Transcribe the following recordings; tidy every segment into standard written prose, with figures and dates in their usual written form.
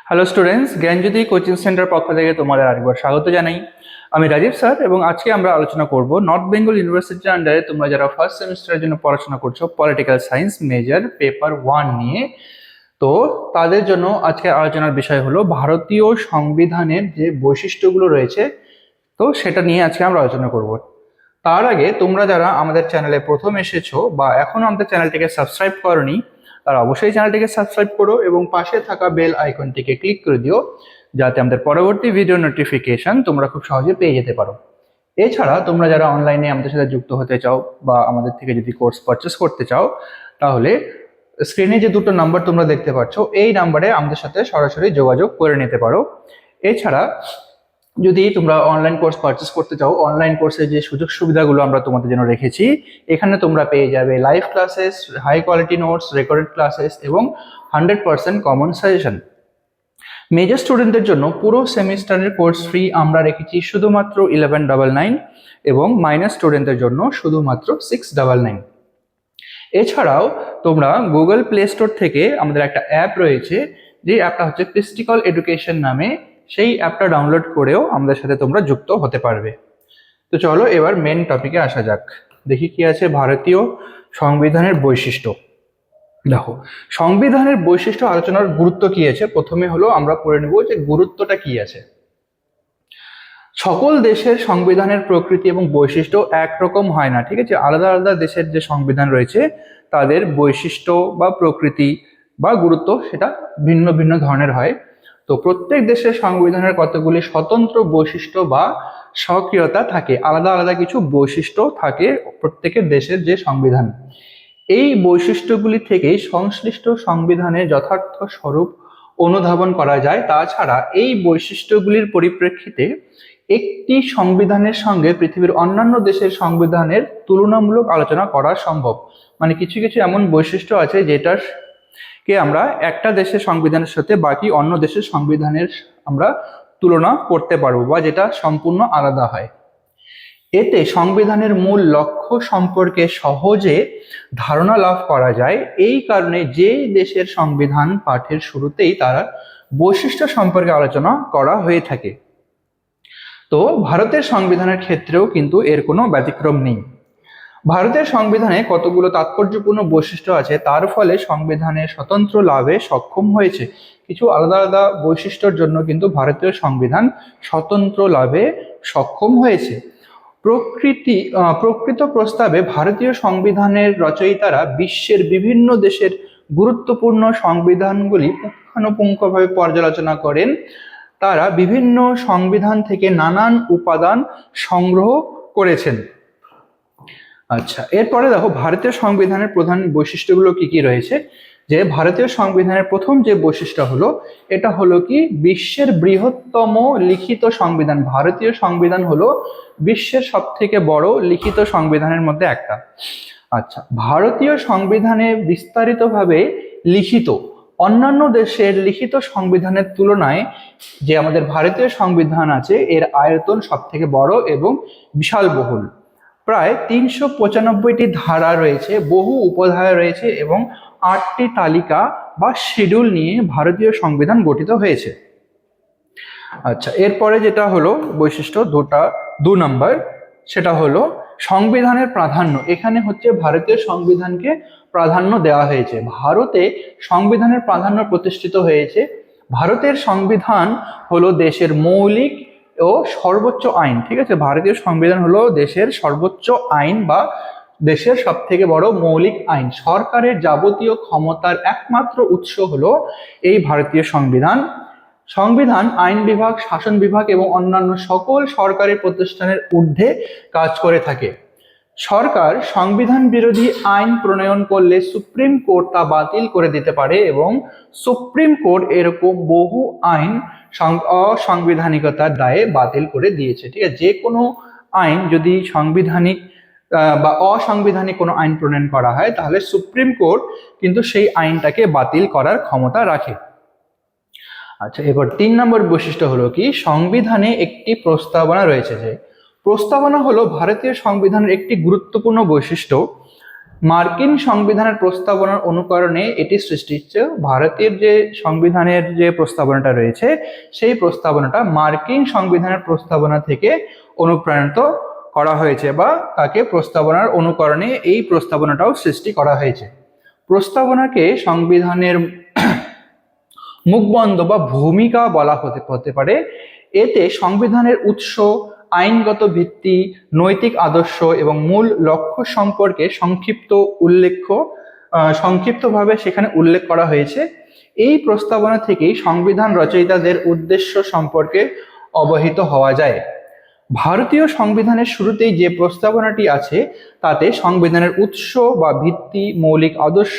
Hello students, জ্ঞানজ্যোতি coaching centre পক্ষ থেকে তোমাদের আরেকবার স্বাগত জানাই। আমি রাজীব স্যার এবং আজকে আমরা আলোচনা করব নর্থ বেঙ্গল ইউনিভার্সিটির আন্ডারে তোমরা যারা ফার্স্ট সেমিস্টারের জন্য পড়াশোনা করছো পলিটিক্যাল সায়েন্স মেজর পেপার 1 নিয়ে। তো তাদের জন্য আজকে আলোচনার বিষয় হলো ভারতীয় সংবিধানের যে বৈশিষ্ট্যগুলো রয়েছে, তো সেটা নিয়ে আজকে আমরা আলোচনা করব। তার আগে তোমরা যারা আমাদের চ্যানেলে প্রথম এসেছো বা এখনো আমাদের চ্যানেলটিকে সাবস্ক্রাইব করনি, তারা অবশ্যই চ্যানেলটিকে সাবস্ক্রাইব করো এবং পাশে থাকা বেল আইকনটিকে ক্লিক করে দিও, যাতে আমাদের পরবর্তী ভিডিও নোটিফিকেশন তোমরা খুব সহজে পেয়ে যেতে পারো। এছাড়া তোমরা যারা অনলাইনে আমাদের সাথে যুক্ত হতে চাও বা আমাদের থেকে যদি কোর্স পারচেস করতে চাও, তাহলে স্ক্রিনে যে দুটো নাম্বার তোমরা দেখতে পাচ্ছ, এই নাম্বারে আমাদের সাথে সরাসরি যোগাযোগ করে নিতে পারো। এছাড়া যদি তোমরা অনলাইন কোর্স পারচেস করতে চাও, অনলাইন কোর্সের যে সুযোগ সুবিধাগুলো আমরা তোমাদের জন্য রেখেছি, এখানে তোমরা পেয়ে যাবে live classes, high quality notes, recorded classes এবং 100% কমন সাজেশন। মেজর স্টুডেন্টদের জন্য পুরো সেমিস্টারের কোর্স ফ্রি আমরা রেখেছি শুধুমাত্র 1199 এবং মাইনর স্টুডেন্টদের জন্য শুধুমাত্র 699। এছাড়াও তোমরা গুগল প্লে স্টোর থেকে আমাদের একটা অ্যাপ রয়েছে, যে অ্যাপটা হচ্ছে ক্রিস্টিকল এডুকেশন নামে, সেই অ্যাপটা ডাউনলোড করেও আমাদের সাথে তোমরা যুক্ত হতে পারবে। তো চলো এবার মেন টপিকে আসা যাক। দেখি কি আছে ভারতীয় সংবিধানের বৈশিষ্ট্য। দেখো, সংবিধানের বৈশিষ্ট্য আলোচনার গুরুত্ব কি আছে, প্রথমে হলো আমরা পড়ে নেব যে গুরুত্বটা কি আছে। সকল দেশের সংবিধানের প্রকৃতি এবং বৈশিষ্ট্য একরকম হয় না, ঠিক আছে। আলাদা আলাদা দেশের যে সংবিধান রয়েছে তাদের বৈশিষ্ট্য বা প্রকৃতি বা গুরুত্ব সেটা ভিন্ন ভিন্ন ধরনের হয়। তো প্রত্যেক দেশের সংবিধানের কতগুলি স্বতন্ত্র বৈশিষ্ট্য বা স্বকীয়তা থাকে, আলাদা আলাদা কিছু বৈশিষ্ট্য থাকে প্রত্যেকের দেশের যে সংবিধান। এই বৈশিষ্ট্যগুলি থেকেই সংশ্লিষ্ট সংবিধানের যথার্থ স্বরূপ অনুধাবন করা যায়। তাছাড়া এই বৈশিষ্ট্যগুলির পরিপ্রেক্ষিতে একটি সংবিধানের সঙ্গে পৃথিবীর অন্যান্য দেশের সংবিধানের তুলনামূলক আলোচনা করা সম্ভব। মানে কিছু কিছু এমন বৈশিষ্ট্য আছে যেটার কে আমরা একটা দেশের সংবিধানের সাথে বাকি অন্য দেশের সংবিধানের আমরা তুলনা করতে পারবো, বা যেটা সম্পূর্ণ আলাদা হয়। এতে সংবিধানের মূল লক্ষ্য সম্পর্কে সহজে ধারণা লাভ করা যায়। এই কারণে যে দেশের সংবিধান পাঠের শুরুতেই তার বৈশিষ্ট্য সম্পর্কে আলোচনা করা হয়ে থাকে। তো ভারতের সংবিধানের ক্ষেত্রেও কিন্তু এর কোনো ব্যতিক্রম নেই। ভারতের সংবিধানে কতগুলো তাৎপর্যপূর্ণ বৈশিষ্ট্য আছে, তার ফলে সংবিধানের স্বতন্ত্র লাভে সক্ষম হয়েছে। কিছু আলাদা আলাদা বৈশিষ্ট্যের জন্য কিন্তু ভারতীয় সংবিধান স্বতন্ত্র লাভে সক্ষম হয়েছে। প্রকৃত প্রস্তাবে ভারতীয় সংবিধানের রচয়িতারা বিশ্বের বিভিন্ন দেশের গুরুত্বপূর্ণ সংবিধানগুলি পুঙ্খানুপুঙ্খভাবে পর্যালোচনা করেন। তারা বিভিন্ন সংবিধান থেকে নানান উপাদান সংগ্রহ করেছেন। আচ্ছা, এরপরে দেখো ভারতীয় সংবিধানের প্রধান বৈশিষ্ট্যগুলো কি কি রয়েছে। যে ভারতীয় সংবিধানের প্রথম যে বৈশিষ্ট্য হলো, এটা হলো কি বিশ্বের বৃহত্তম লিখিত সংবিধান। ভারতীয় সংবিধান হলো বিশ্বের সব থেকে বড় লিখিত সংবিধানের মধ্যে একটা। আচ্ছা, ভারতীয় সংবিধানে বিস্তারিতভাবে লিখিত অন্যান্য দেশের লিখিত সংবিধানের তুলনায় যে আমাদের ভারতীয় সংবিধান আছে, এর আয়তন সব থেকে বড় এবং বিশাল বহুল। প্রায় 395টি ধারা রয়েছে, বহু উপধারা রয়েছে এবং 8টি তালিকা বা শিডিউল নিয়ে ভারতীয় সংবিধান গঠিত হয়েছে। আচ্ছা, এরপরে যেটা হলো বৈশিষ্ট্য 2 নম্বর, সেটা হলো সংবিধানের প্রাধান্য। এখানে হচ্ছে ভারতীয় সংবিধানকে প্রাধান্য দেওয়া হয়েছে। ভারতে সংবিধানের প্রাধান্য প্রতিষ্ঠিত হয়েছে। ভারতের সংবিধান হলো দেশের মৌলিক ও সর্বোচ্চ আইন, ঠিক আছে। ভারতীয় সংবিধান হলো দেশের সর্বোচ্চ আইন বা দেশের সব থেকে বড় মৌলিক আইন। সরকারের যাবতীয় ক্ষমতার একমাত্র উৎস হলো এই ভারতীয় সংবিধান। সংবিধান আইন বিভাগ, শাসন বিভাগ এবং অন্যান্য সকল সরকারি প্রতিষ্ঠানের ঊর্ধ্বে কাজ করে থাকে। সরকার সংবিধান বিরোধী আইন প্রণয়ন করলে সুপ্রিম কোর্ট তা বাতিল করে দিতে পারে এবং সুপ্রিম কোর্ট এরকম বহু আইন অসাংবিধানিকতার দায়ে বাতিল করে দিয়েছে, ঠিক আছে। যে কোনো আইন যদি সাংবিধানিক বা অসাংবিধানিক কোনো আইন প্রণয়ন করা হয়, তাহলে সুপ্রিম কোর্ট কিন্তু সেই আইনটাকে বাতিল করার ক্ষমতা রাখে। আচ্ছা, এবার 3 নম্বর বৈশিষ্ট্য হলো কি সংবিধানে একটি প্রস্তাবনা রয়েছে। যে প্রস্তাবনা হলো ভারতীয় সংবিধানের একটি গুরুত্বপূর্ণ বৈশিষ্ট্য। মার্কিন সংবিধানের প্রস্তাবনার অনুকরণে এটি সৃষ্টি হচ্ছে। ভারতের যে সংবিধানের যে প্রস্তাবনাটা রয়েছে সেই প্রস্তাবনাটা মার্কিন সংবিধানের প্রস্তাবনা থেকে অনুপ্রাণিত করা হয়েছে, বা তাকে প্রস্তাবনার অনুকরণে এই প্রস্তাবনাটাও সৃষ্টি করা হয়েছে। প্রস্তাবনাকে সংবিধানের মুখবন্ধ বা ভূমিকা বলা হতে পারে। এতে সংবিধানের উৎস, আইনগত ভিত্তি, নৈতিক আদর্শ এবং মূল লক্ষ্য সম্পর্কে সংক্ষিপ্তভাবে সেখানে উল্লেখ করা হয়েছে। এই প্রস্তাবনা থেকেই সংবিধান রচয়িতাদের উদ্দেশ্য সম্পর্কে অবহিত হওয়া যায়। ভারতীয় সংবিধানের শুরুতেই যে প্রস্তাবনাটি আছে তাতে সংবিধানের উৎস বা ভিত্তি, মৌলিক আদর্শ,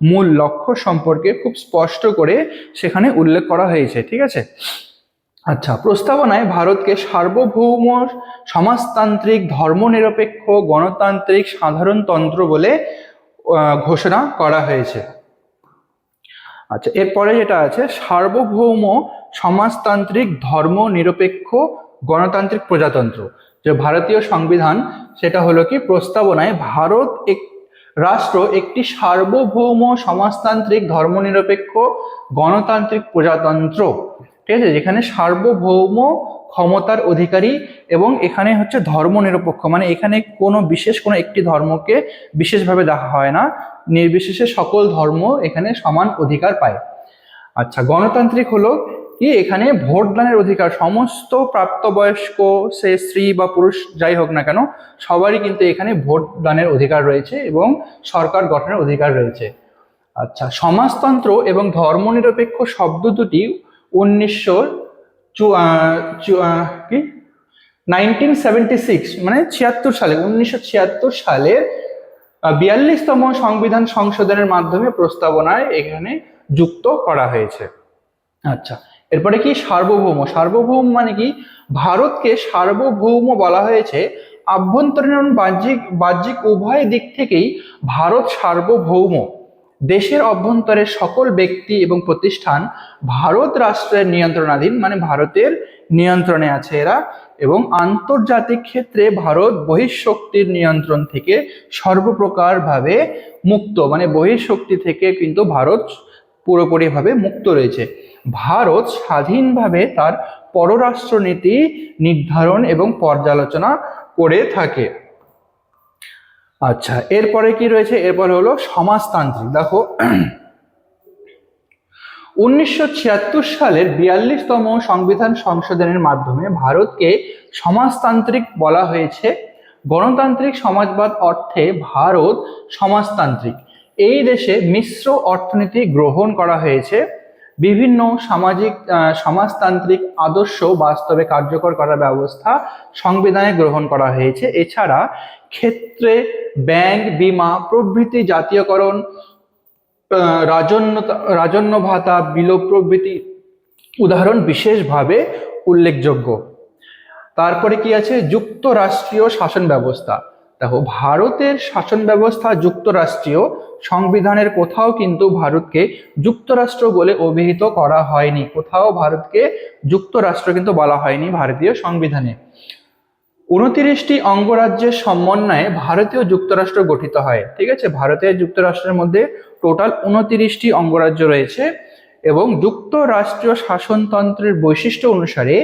মূল লক্ষ্য সম্পর্কে খুব স্পষ্ট করে সেখানে উল্লেখ করা হয়েছে। ঠিক আছে, আচ্ছা, প্রস্তাবনায় ভারতকে সার্বভৌম, সমাজতান্ত্রিক, ধর্মনিরপেক্ষ, গণতান্ত্রিক, সাধারণতন্ত্র বলে ঘোষণা করা হয়েছে। আচ্ছা, এরপরে যেটা আছে সার্বভৌম, সমাজতান্ত্রিক, ধর্মনিরপেক্ষ, গণতান্ত্রিক, প্রজাতন্ত্র। যে ভারতীয় সংবিধান সেটা হলো কি, প্রস্তাবনায় ভারত রাষ্ট্র একটি সার্বভৌম, সমাজতান্ত্রিক, ধর্মনিরপেক্ষ, গণতান্ত্রিক, প্রজাতন্ত্র। ঠিক আছে, যেখানে সার্বভৌম ক্ষমতার অধিকারী এবং এখানে হচ্ছে ধর্মনিরপেক্ষ, মানে এখানে কোনো একটি ধর্মকে বিশেষভাবে দেখা হয় না, নির্বিশেষে সকল ধর্ম এখানে সমান অধিকার পায়। আচ্ছা, গণতান্ত্রিক হলো কি, এখানে ভোটদানের অধিকার সমস্ত প্রাপ্তবয়স্ক, সে স্ত্রী বা পুরুষ যাই হোক না কেন, সবারই কিন্তু এখানে ভোটদানের অধিকার রয়েছে এবং সরকার গঠনের অধিকার রয়েছে। আচ্ছা, সমাজতন্ত্র এবং ধর্মনিরপেক্ষ শব্দ দুটি 1976 মানে 1976 সালে 42তম সংবিধান সংশোধনের মাধ্যমে প্রস্তাবনায় এখানে যুক্ত করা হয়েছে। আচ্ছা, এরপরে কি, সার্বভৌম মানে কি, ভারতকে সার্বভৌম বলা হয়েছে। আভ্যন্তরীণ এবং বাহ্যিক উভয় দিক থেকেই ভারত সার্বভৌম। দেশের অভ্যন্তরের সকল ব্যক্তি এবং প্রতিষ্ঠান ভারত রাষ্ট্রের নিয়ন্ত্রণাধীন, মানে ভারতের নিয়ন্ত্রণে আছে এরা, এবং আন্তর্জাতিক ক্ষেত্রে ভারত বহিঃশক্তির নিয়ন্ত্রণ থেকে সর্বপ্রকারভাবে মুক্ত, মানে বহিঃশক্তি থেকে কিন্তু ভারত পুরোপুরিভাবে মুক্ত রয়েছে। ভারত স্বাধীনভাবে তার পররাষ্ট্রনীতি নির্ধারণ এবং পর্যালোচনা করে থাকে। আচ্ছা, এরপরে কি রয়েছে, এরপরে হলো সমাজতান্ত্রিক। দেখো 1976 সালের 42তম সংবিধান সংশোধনের মাধ্যমে ভারতকে সমাজতান্ত্রিক বলা হয়েছে। গণতান্ত্রিক সমাজবাদ অর্থে ভারত সমাজতান্ত্রিক। এই দেশে মিশ্র অর্থনীতি গ্রহণ করা হয়েছে। বিভিন্ন সমাজতান্ত্রিক আদর্শ বাস্তবে কার্যকর করার ব্যবস্থা সংবিধানে গ্রহণ করা হয়েছে। এছাড়া ক্ষেত্রে ব্যাংক, বীমা প্রভৃতি জাতীয়করণ, রাজন্য ভাতা, বিলোপ প্রভৃতি উদাহরণ বিশেষভাবে উল্লেখযোগ্য। তারপরে কি আছে, যুক্তরাষ্ট্রীয় শাসন ব্যবস্থা। দেখো, ভারতের শাসন ব্যবস্থা যুক্তরাষ্ট্রীয়। সংবিধানের কোথাও কিন্তু ভারতকে যুক্তরাষ্ট্র বলে অভিহিত করা হয়নি, কোথাও ভারতকে যুক্তরাষ্ট্র কিন্তু বলা হয়নি ভারতীয় সংবিধানে। 29টি অঙ্গরাজ্যের সমন্বয়ে ভারতীয় যুক্তরাষ্ট্র গঠিত হয়। ঠিক আছে, ভারতের যুক্তরাষ্ট্রের মধ্যে টোটাল 29টি অঙ্গরাজ্য রয়েছে এবং যুক্তরাষ্ট্রীয় শাসনতন্ত্রের বৈশিষ্ট্য অনুসারে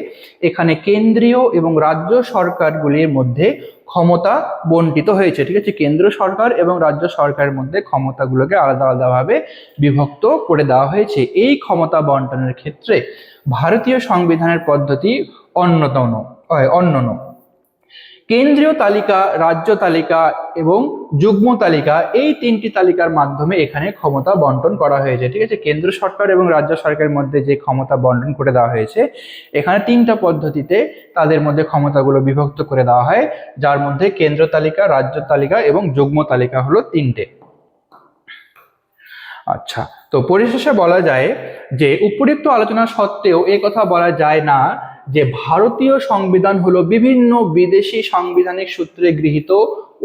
এখানে কেন্দ্রীয় এবং রাজ্য সরকারগুলির মধ্যে ক্ষমতা বন্টিত হয়েছে। ঠিক আছে, কেন্দ্র সরকার এবং রাজ্য সরকারের মধ্যে ক্ষমতাগুলোকে আলাদা আলাদাভাবে বিভক্ত করে দেওয়া হয়েছে। এই ক্ষমতা বন্টনের ক্ষেত্রে ভারতীয় সংবিধানের পদ্ধতি অনন্য। কেন্দ্রীয় তালিকা, রাজ্য তালিকা এবং যুগ্ম তালিকা, এই তিনটি তালিকার মাধ্যমে এখানে ক্ষমতা বন্টন করা হয়েছে। ঠিক আছে, কেন্দ্র সরকার এবং রাজ্য সরকারের মধ্যে যে ক্ষমতা বন্টন করে দেওয়া হয়েছে, এখানে তিনটা পদ্ধতিতে তাদের মধ্যে ক্ষমতাগুলো বিভক্ত করে দেওয়া হয়, যার মধ্যে কেন্দ্র তালিকা, রাজ্য তালিকা এবং যুগ্ম তালিকা হলো তিনটে। আচ্ছা, তো পরিশেষে বলা যায় যে উপরিউক্ত আলোচনা সত্ত্বেও এই কথা বলা যায় না যে ভারতীয় সংবিধান হলো বিভিন্ন বিদেশি সাংবিধানিক সূত্রে গৃহীত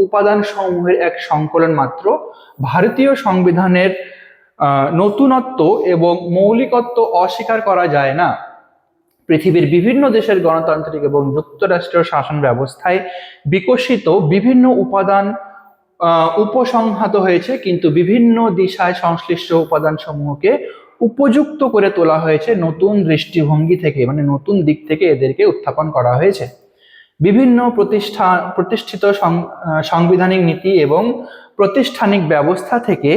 উপাদান সমূহের এক সংকলন মাত্র। ভারতীয় সংবিধানের নতুনত্ব এবং মৌলিকত্ব অস্বীকার করা যায় না। পৃথিবীর বিভিন্ন দেশের গণতান্ত্রিক এবং যুক্তরাষ্ট্রীয় শাসন ব্যবস্থায় বিকশিত বিভিন্ন উপাদান উপসংহাত হয়েছে, কিন্তু বিভিন্ন দিশায় সংশ্লিষ্ট উপাদান সমূহকে উপযুক্ত করে তোলা হয়েছে নতুন দৃষ্টিভঙ্গি থেকে, মানে নতুন দিক থেকে এদেরকে উত্থাপন করা হয়েছে। বিভিন্ন প্রতিষ্ঠিত সাংবিধানিক নীতি এবং প্রাতিষ্ঠানিক ব্যবস্থা থেকে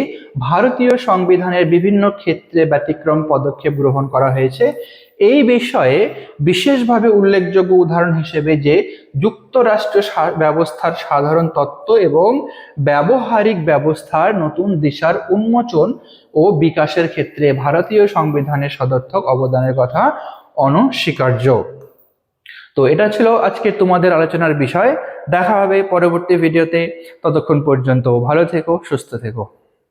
ভারতীয় সংবিধানের বিভিন্ন ক্ষেত্রে ব্যতিক্রম পদক্ষেপ গ্রহণ করা হয়েছে। এই বিষয়ে বিশেষভাবে উল্লেখযোগ্য উদাহরণ হিসেবে যে যুক্তরাষ্ট্র ব্যবস্থার সাধারণ তত্ত্ব এবং ব্যবহারিক ব্যবস্থার নতুন দিশার উন্মোচন ও বিকাশের ক্ষেত্রে ভারতীয় সংবিধানের সদর্থক অবদানের কথা অনস্বীকার্য। তো এটা ছিল আজকে তোমাদের আলোচনার বিষয়। দেখা হবে পরবর্তী ভিডিওতে। ততক্ষণ পর্যন্ত ভালো থেকো, সুস্থ থেকো।